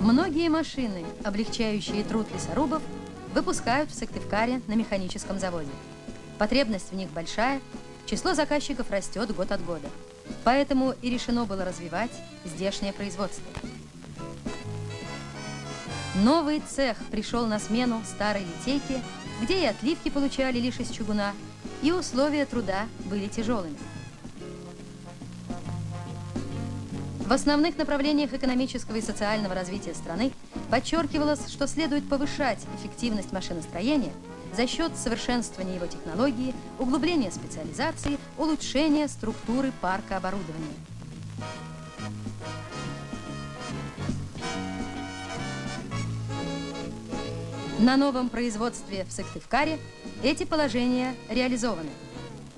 Многие машины, облегчающие труд лесорубов, выпускают в Сыктывкаре на механическом заводе. Потребность в них большая, число заказчиков растет год от года. Поэтому и решено было развивать здешнее производство. Новый цех пришел на смену старой литейке, где и отливки получали лишь из чугуна, и условия труда были тяжелыми. В основных направлениях экономического и социального развития страны подчеркивалось, что следует повышать эффективность машиностроения за счет совершенствования его технологии, углубления специализации, улучшения структуры парка оборудования. На новом производстве в Сыктывкаре эти положения реализованы.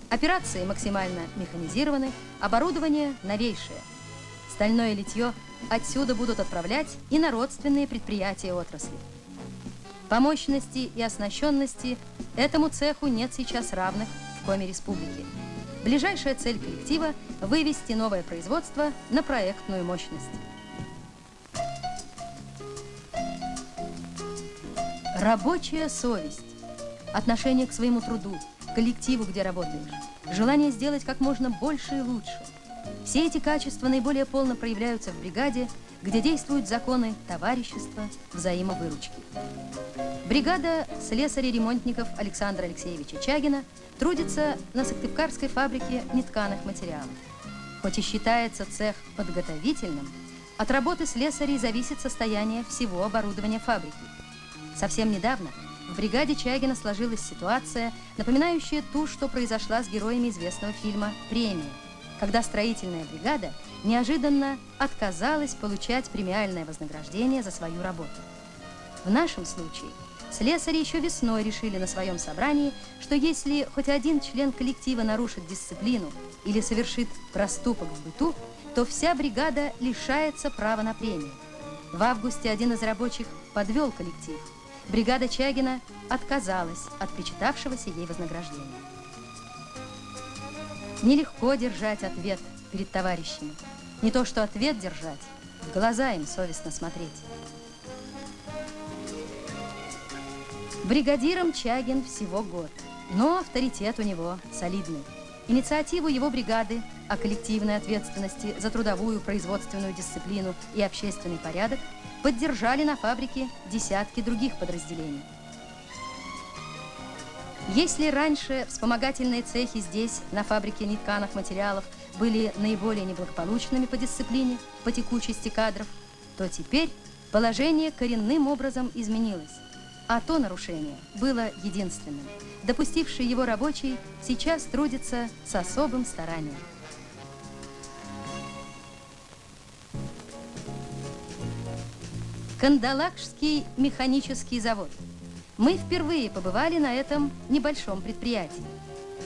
Операции максимально механизированы, оборудование новейшее. Стальное литье отсюда будут отправлять и на родственные предприятия отрасли. По мощности и оснащенности этому цеху нет сейчас равных в Коми Республике. Ближайшая цель коллектива – вывести новое производство на проектную мощность. Рабочая совесть, отношение к своему труду, к коллективу, где работаешь, желание сделать как можно больше и лучше. Все эти качества наиболее полно проявляются в бригаде, где действуют законы товарищества, взаимовыручки. Бригада слесарей-ремонтников Александра Алексеевича Чагина трудится на Сыктывкарской фабрике нетканых материалов. Хоть и считается цех подготовительным, от работы слесарей зависит состояние всего оборудования фабрики. Совсем недавно в бригаде Чагина сложилась ситуация, напоминающая ту, что произошла с героями известного фильма «Премия», когда строительная бригада неожиданно отказалась получать премиальное вознаграждение за свою работу. В нашем случае слесари еще весной решили на своем собрании, что если хоть один член коллектива нарушит дисциплину или совершит проступок в быту, то вся бригада лишается права на премию. В августе один из рабочих подвел коллектив. Бригада Чагина отказалась от причитавшегося ей вознаграждения. Нелегко держать ответ перед товарищами. Не то что ответ держать, в глаза им совестно смотреть. Бригадиром Чагин всего год, но авторитет у него солидный. Инициативу его бригады о коллективной ответственности за трудовую производственную дисциплину и общественный порядок поддержали на фабрике десятки других подразделений. Если раньше вспомогательные цехи здесь, на фабрике нетканых материалов, были наиболее неблагополучными по дисциплине, по текучести кадров, то теперь положение коренным образом изменилось. А то нарушение было единственным. Допустивший его рабочий сейчас трудится с особым старанием. Кандалакшский механический завод. Мы впервые побывали на этом небольшом предприятии.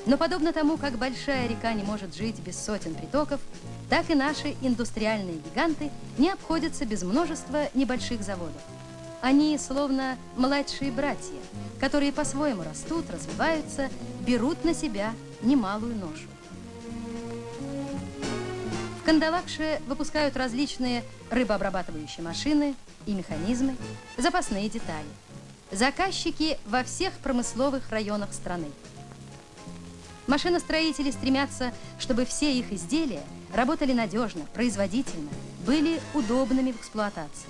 Но подобно тому, как большая река не может жить без сотен притоков, так и наши индустриальные гиганты не обходятся без множества небольших заводов. Они словно младшие братья, которые по-своему растут, развиваются, берут на себя немалую ношу. В Кандалакше выпускают различные рыбообрабатывающие машины и механизмы, запасные детали. Заказчики во всех промысловых районах страны. Машиностроители стремятся, чтобы все их изделия работали надежно, производительно, были удобными в эксплуатации,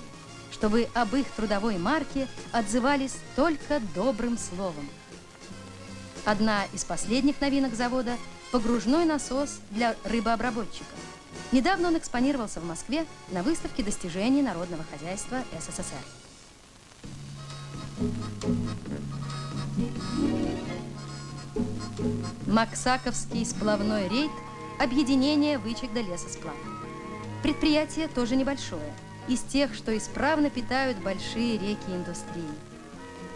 чтобы об их трудовой марке отзывались только добрым словом. Одна из последних новинок завода – погружной насос для рыбообработчиков. Недавно он экспонировался в Москве на выставке достижений народного хозяйства СССР. Максаковский сплавной рейд – объединение Вычегда лесосплав. Предприятие тоже небольшое, из тех, что исправно питают большие реки индустрии.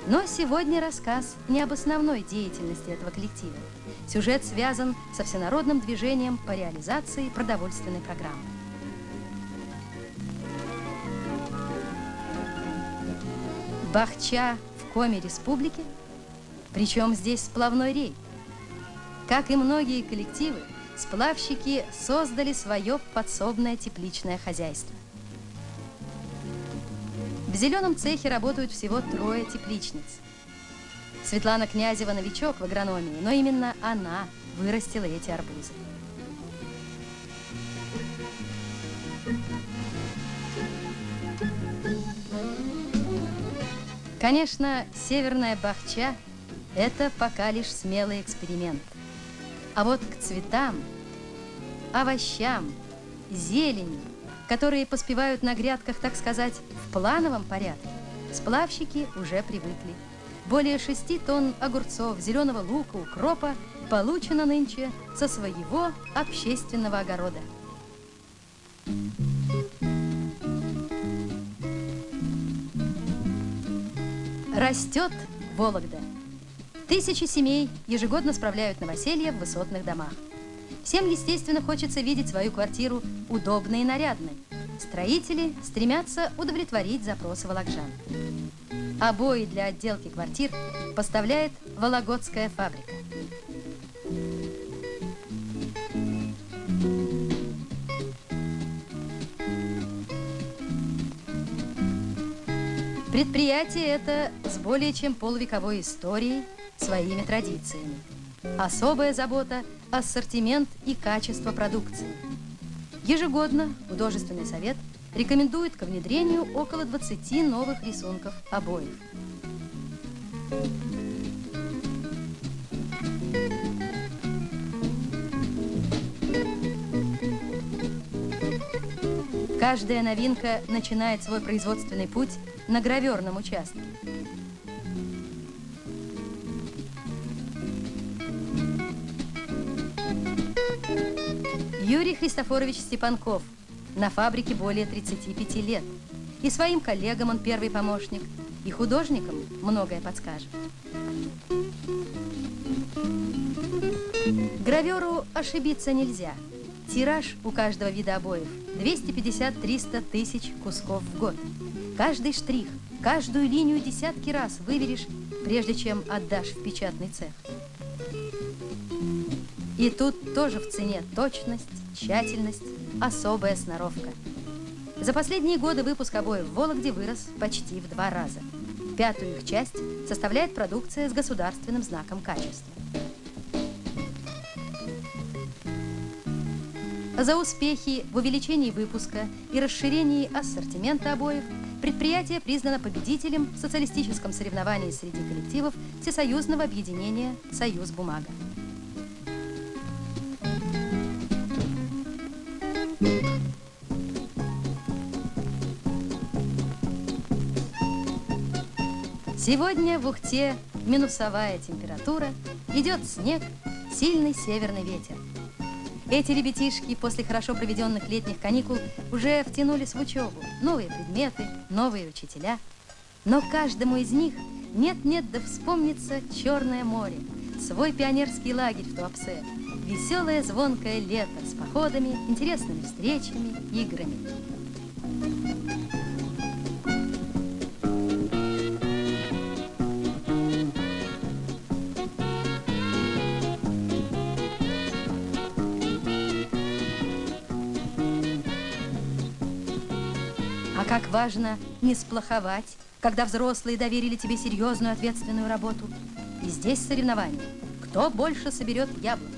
Но сегодня рассказ не об основной деятельности этого коллектива. Сюжет связан со всенародным движением по реализации продовольственной программы. Бахча в Коми Республике, причем здесь сплавной рей. Как и многие коллективы, сплавщики создали свое подсобное тепличное хозяйство. В зеленом цехе работают всего 3 тепличниц. Светлана Князева новичок в агрономии, но именно она вырастила эти арбузы. Конечно, северная Бахча – это пока лишь смелый эксперимент. А вот к цветам, овощам, зелени, которые поспевают на грядках, так сказать, в плановом порядке, сплавщики уже привыкли. Более 6 тонн огурцов, зеленого лука, укропа получено нынче со своего общественного огорода. Растет Вологда. Тысячи семей ежегодно справляют новоселье в высотных домах. Всем, естественно, хочется видеть свою квартиру удобной и нарядной. Строители стремятся удовлетворить запросы волокжан. Обои для отделки квартир поставляет Вологодская фабрика. Предприятие это с более чем полувековой историей, своими традициями. Особая забота – ассортимент и качество продукции. Ежегодно художественный совет рекомендует ко внедрению около 20 новых рисунков обоев. Каждая новинка начинает свой производственный путь на граверном участке. Юрий Христофорович Степанков на фабрике более 35 лет. И своим коллегам он первый помощник, и художникам многое подскажет. Граверу ошибиться нельзя. Тираж у каждого вида обоев 250-300 тысяч кусков в год. Каждый штрих, каждую линию десятки раз выверишь, прежде чем отдашь в печатный цех. И тут тоже в цене точность, тщательность, особая сноровка. За последние годы выпуск обоев в Вологде вырос почти в 2 раза. 1/5 их часть составляет продукция с государственным знаком качества. За успехи в увеличении выпуска и расширении ассортимента обоев предприятие признано победителем в социалистическом соревновании среди коллективов Всесоюзного объединения «Союз Бумага». Сегодня в Ухте минусовая температура, идет снег, сильный северный ветер. Эти ребятишки после хорошо проведенных летних каникул уже втянулись в учебу. Новые предметы, новые учителя. Но каждому из них нет-нет да вспомнится Черное море, свой пионерский лагерь в Туапсе, веселое звонкое лето с походами, интересными встречами, играми. А как важно не сплоховать, когда взрослые доверили тебе серьезную ответственную работу. И здесь соревнование. Кто больше соберет яблок?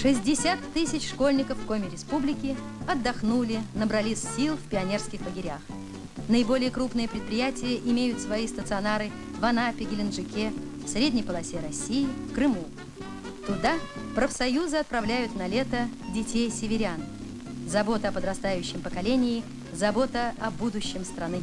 «60 тысяч школьников Коми Республики отдохнули, набрались сил в пионерских лагерях. Наиболее крупные предприятия имеют свои стационары в Анапе, Геленджике, в средней полосе России, Крыму. Туда профсоюзы отправляют на лето детей северян. Забота о подрастающем поколении, забота о будущем страны.